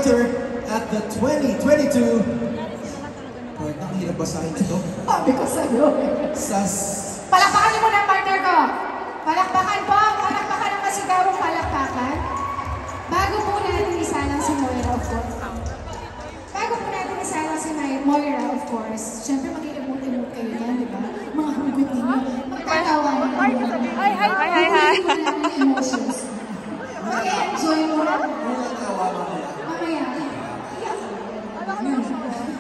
actor at the 2022... Ang hirap basahin ito. Sabi ko sa'yo. Palakpakan niyo muna ang partner ko. Palakpakan po. Palakpakan ang masigawang palakpakan. Bago po natin isalang si Moira, of course. Bago po natin isalang si Moira, of course. Siyempre, mag-i-emote kayo yan, di ba? Mga hugot ninyo. Magtatawa na kayo. Hi! Emotions. Mag-enjoy mo na. Mamaya.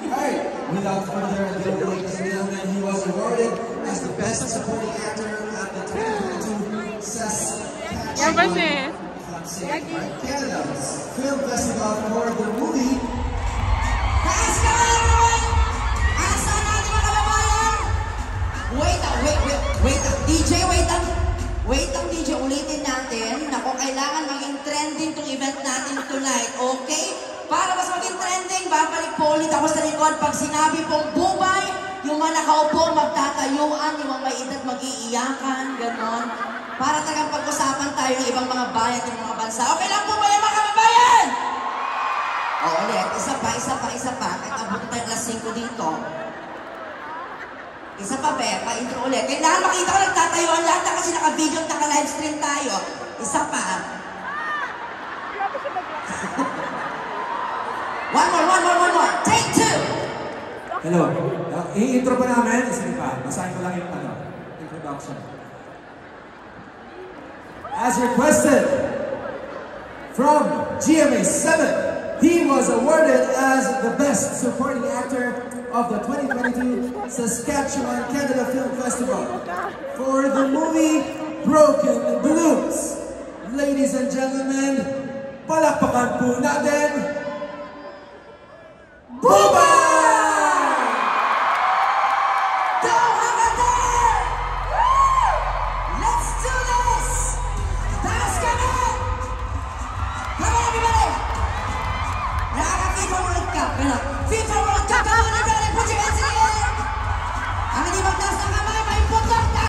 Alright, without further ado, ladies and gentlemen, he was awarded as the Best Supporting Actor at the 2022 Saskatchewan Canada's Film Festival for the movie. Taas ka na naman! Asa natin mga kababayan? Wait lang, DJ, ulitin natin. Naku, kailangan maging trending itong event natin tonight, okay? Para mas maging trending, babalik po ulit ako sa likod. Pag sinabi pong bubay, yung mga nakaupo, magtatayuan, yung mga may edad mag-iiyakan, gano'n. Para talagang pag-usapan tayo ng ibang mga bayan ng mga bansa. Okay lang po ba yung mga kababayan? O, ulit. Isa pa. Kahit abot tayo alas 5 dito. Isa pa, Be. Pa-intro ulit. Kailangan makita ko nagtatayuan lahat na kasi naka-video at naka-livestream tayo. Isa pa. One more. Take 2! Hello. I-intro pa namin. Isa pa. Basahin ko lang yung introduction. As requested from GMA 7, he was awarded as the Best Supporting Actor of the 2022 Saskatchewan Canada Film Festival for the movie Broken Balloons. Ladies and gentlemen, palakpakan po natin, Bubay! FIFA World Cup! Come on, everybody, put your hands in the air! Ang hindi magtaas ng kamay, may putok na!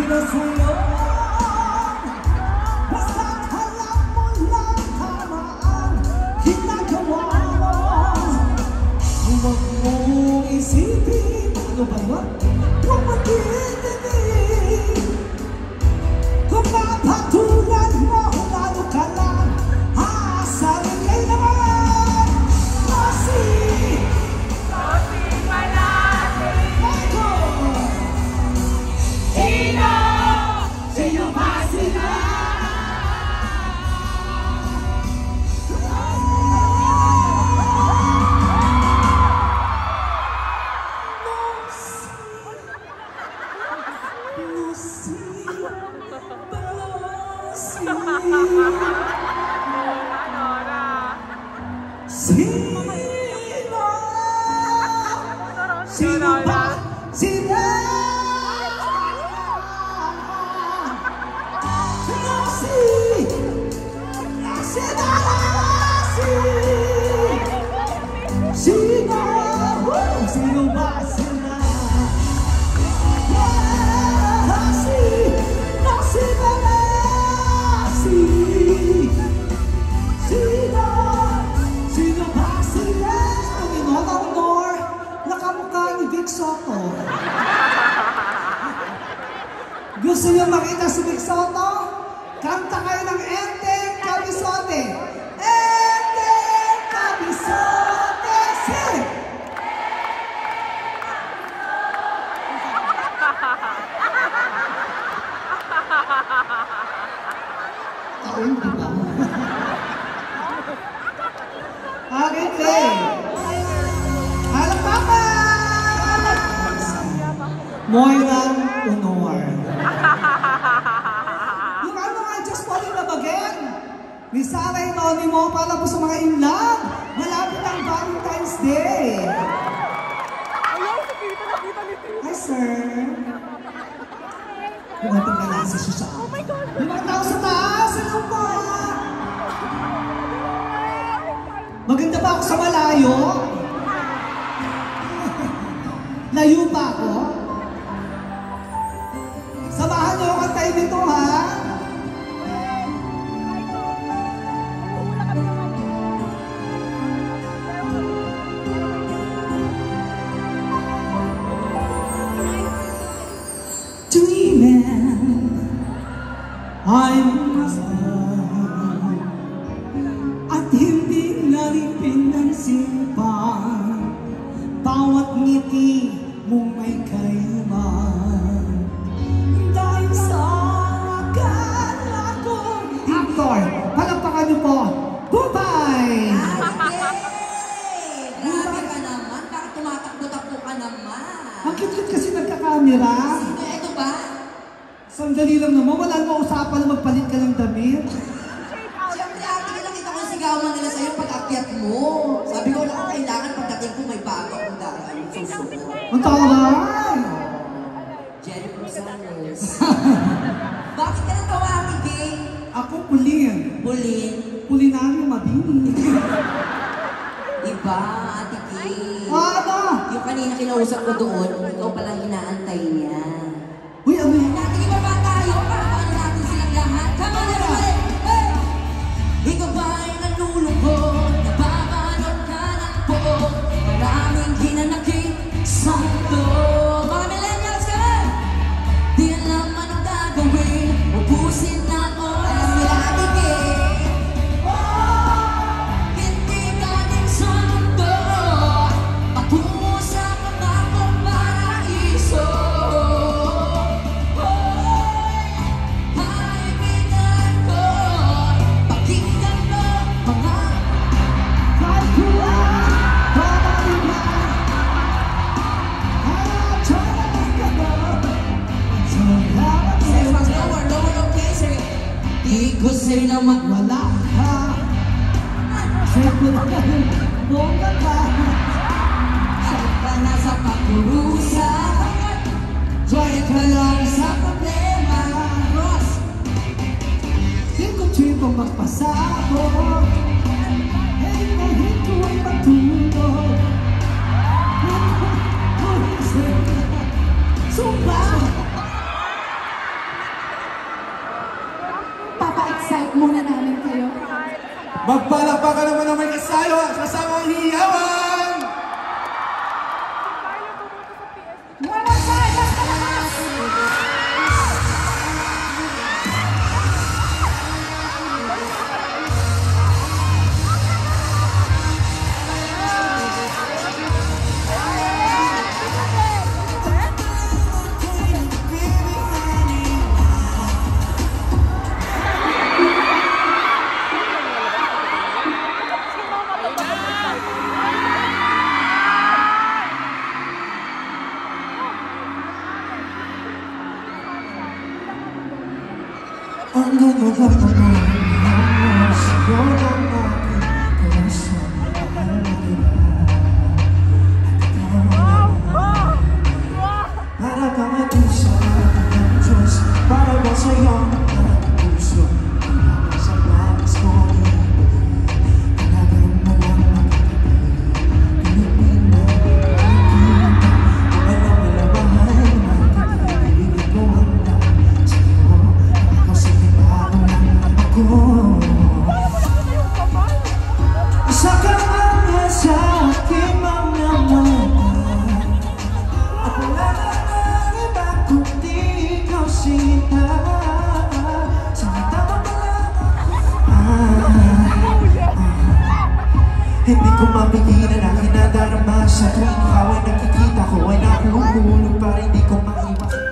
sa'yo. Basta't alam mo lang tama ang ginagawa mo. Huwag mong isipin, ano ba yun? Huwag mag-iinibig. Kung mapatulan mo, lalo ka lang aasarin kayo naman. Kasi sino ba sila? Sino ba sila? Sino ba sila? Sino ba sila? Panginoon ang honor, nakamukha ni Vic Soto. Gusto niyo makita si Vic Soto? Kanta kayo ng Enteng Kabisote. Enteng Kabisote, sing! Taon, di ba? Okay, play. Halakpakan! Moirang Honor. Yung ano nga, Just Falling Love Again. Ni Sarah Anonimo para po sa mga in love. Malapit ang Valentine's Day. Hi, sir. Bumatang galasa siya sa akin. Yung mga tao sa taas, ano po? Maganda ba ako sa malayo? Layo pa ako? Samahan niyo ako tayo dito, ha? I'm masal at hindi nalipin ng simpan. Bawat ngiti mong may kaiman. Dahil sa akala ko. Actor, palakpakan niyo po. Bubay! Grabe ka naman. Bakit tumatakbo-takbo ka naman? Ang cute-cute kasi nagka-camera. Sino? Ito ba? Sandali lang naman, wala namang usapan na magpalit ka ng damit. Siyempre, ate, nakita ko sigawan nila sa'yo pag-akyat mo. Sabi ko, naku, kailangan pagdating ko may bago akong daan. Susuko. Ang taray! Jerry Rosales. Bakit ka natawa, Ate Gay? Ako pulin. Bulin. Pulinaryo mabini. Iba, Ate Gay. Ano? Yung kanina kinausap ko doon, ikaw palang inaantay niya. Uy, ano yan? Natin ibaba tayo para paano natin silang lahat. Come on, everybody! Hey! Ikaw ba ay nalulungkot? Nababalot ka ng buo? Maraming hinanakit sa mundo. Mga millennials ka na! Di alam anong gagawin. Ubusin na oras. Alam nila, Ate Gay. Hindi galing sa mundo. Patungo sa pangakong paraiso. Kasi naman wala ka. Siguro ka bongga ka. Saan ka na sa pagkurusa? Joy ka lang sa problema. Ross! Chiko-chiko magpasabog. Hinahin ko ang matulog. Sumba! Magpalakpakan naman ng may kasamang hiyawan! One more time, mas malakas! Ang ganda-ganda mo siguro ng aking korason mahal na kita para kang atisa ng Diyos para ba sa'yo ang aking puso wala ka sa nais ko talagang walang makakapit Pilipina, Pilipina walang malabahay magkakaibigan ko handa sa'yo kasi pinalo lang ako isa ka nga sa aking mga mata at wala na ng iba kundi ikaw sinta sinta mo hindi ko mapigilan ang hinadarama sa tuwing ikaw ay nakikita ko ay nakuhulog pa rin di ko maiwas